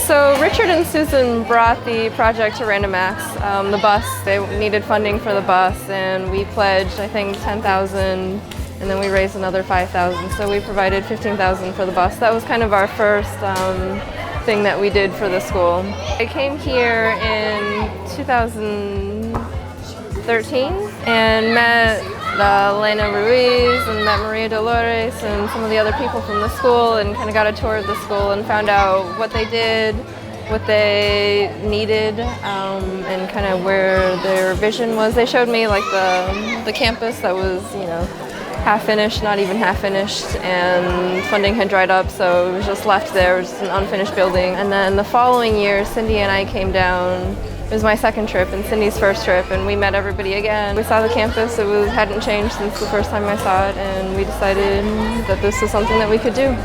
So Richard and Susan brought the project to Random Acts, the bus. They needed funding for the bus, and we pledged, I think, $10,000, and then we raised another $5,000. So we provided $15,000 for the bus. That was kind of our first thing that we did for the school. I came here in 2013 and met Elena Ruiz and met Maria Dolores and some of the other people from the school, and kind of got a tour of the school and found out what they did, what they needed, and kind of where their vision was. They showed me like the campus that was, half finished, not even half finished, and funding had dried up, so it was just left there. It was just an unfinished building. And then the following year, Cindy and I came down. It was my second trip and Cindy's first trip, and we met everybody again. We saw the campus. It hadn't changed since the first time I saw it, and we decided that this was something that we could do.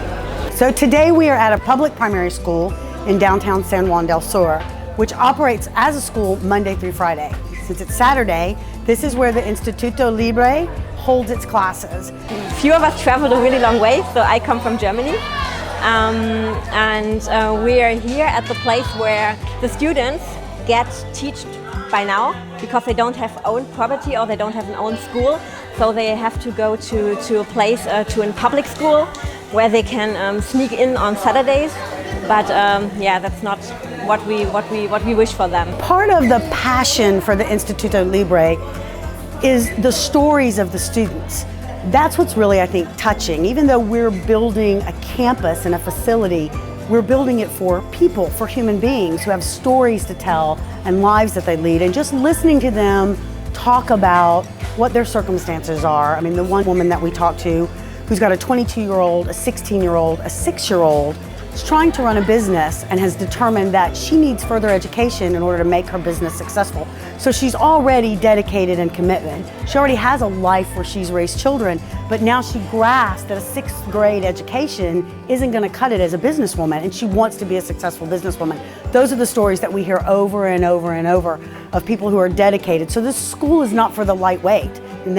So today we are at a public primary school in downtown San Juan del Sur, which operates as a school Monday through Friday. Since it's Saturday, this is where the Instituto Libre holds its classes. Few of us traveled a really long way, so I come from Germany. We are here at the place where the students get taught by now, because they don't have own property or they don't have an own school, so they have to go to a place, to a public school where they can sneak in on Saturdays. But that's not what we wish for them. Part of the passion for the Instituto Libre is the stories of the students. That's what's really, I think, touching. Even though we're building a campus and a facility, we're building it for people, for human beings who have stories to tell and lives that they lead. And just listening to them talk about what their circumstances are. I mean, the one woman that we talked to who's got a 22-year-old, a 16-year-old, a 6-year-old, is trying to run a business and has determined that she needs further education in order to make her business successful. So she's already dedicated and committed. She already has a life where she's raised children, but now she grasps that a 6th grade education isn't going to cut it as a businesswoman, and she wants to be a successful businesswoman. Those are the stories that we hear over and over and over of people who are dedicated. So this school is not for the lightweight. And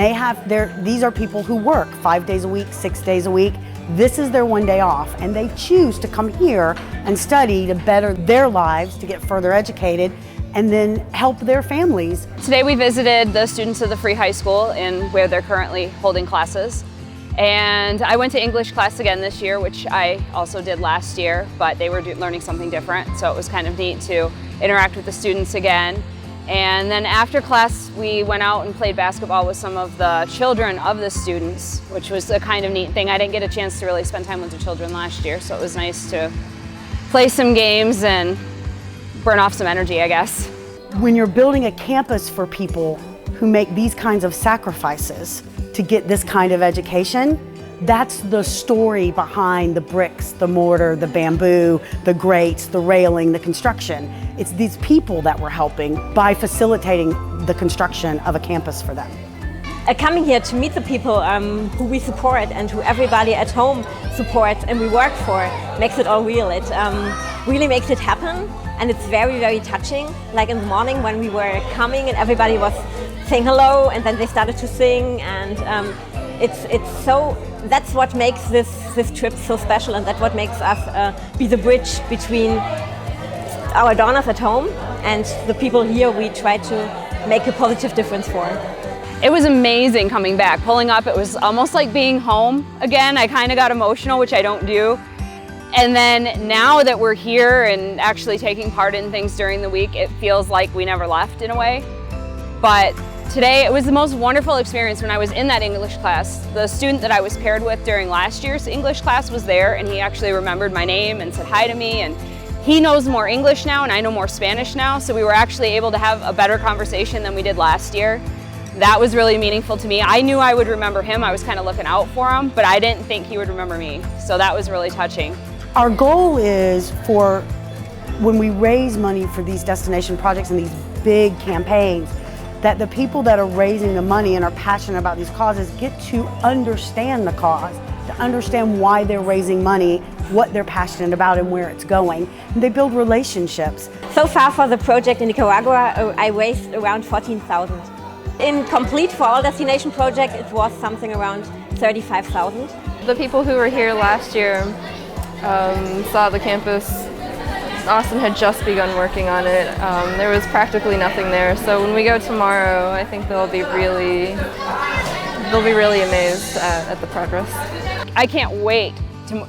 these are people who work 5 days a week, 6 days a week. This is their one day off, and they choose to come here and study to better their lives, to get further educated, and then help their families. Today we visited the students of the Free High School where they're currently holding classes. And I went to English class again this year, which I also did last year, but they were learning something different, so it was kind of neat to interact with the students again. And then after class, we went out and played basketball with some of the children of the students, which was a kind of neat thing. I didn't get a chance to really spend time with the children last year, so it was nice to play some games and burn off some energy, I guess. When you're building a campus for people who make these kinds of sacrifices to get this kind of education, that's the story behind the bricks, the mortar, the bamboo, the grates, the railing, the construction. It's these people that we're helping by facilitating the construction of a campus for them. Coming here to meet the people who we support and who everybody at home supports and we work for makes it all real. It really makes it happen, and it's very, very touching. Like in the morning when we were coming and everybody was saying hello, and then they started to sing, and that's what makes this trip so special, and that's what makes us be the bridge between our donors at home and the people here we try to make a positive difference for. It was amazing coming back. Pulling up, it was almost like being home again. I kind of got emotional, which I don't do. And then now that we're here and actually taking part in things during the week, it feels like we never left in a way. But today, it was the most wonderful experience when I was in that English class. The student that I was paired with during last year's English class was there, and he actually remembered my name and said hi to me, and he knows more English now and I know more Spanish now, so we were actually able to have a better conversation than we did last year. That was really meaningful to me. I knew I would remember him. I was kind of looking out for him, but I didn't think he would remember me, so that was really touching. Our goal is for when we raise money for these destination projects and these big campaigns, that the people that are raising the money and are passionate about these causes get to understand the cause, to understand why they're raising money, what they're passionate about and where it's going. And they build relationships. So far for the project in Nicaragua, I raised around 14,000. In complete for all destination project, it was something around 35,000. The people who were here last year saw the campus Austin had just begun working on it. There was practically nothing there. So when we go tomorrow, I think they'll be really amazed at the progress. I can't wait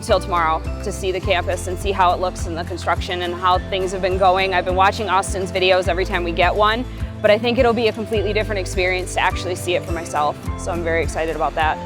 till tomorrow to see the campus and see how it looks in the construction and how things have been going. I've been watching Austin's videos every time we get one, but I think it'll be a completely different experience to actually see it for myself. So I'm very excited about that.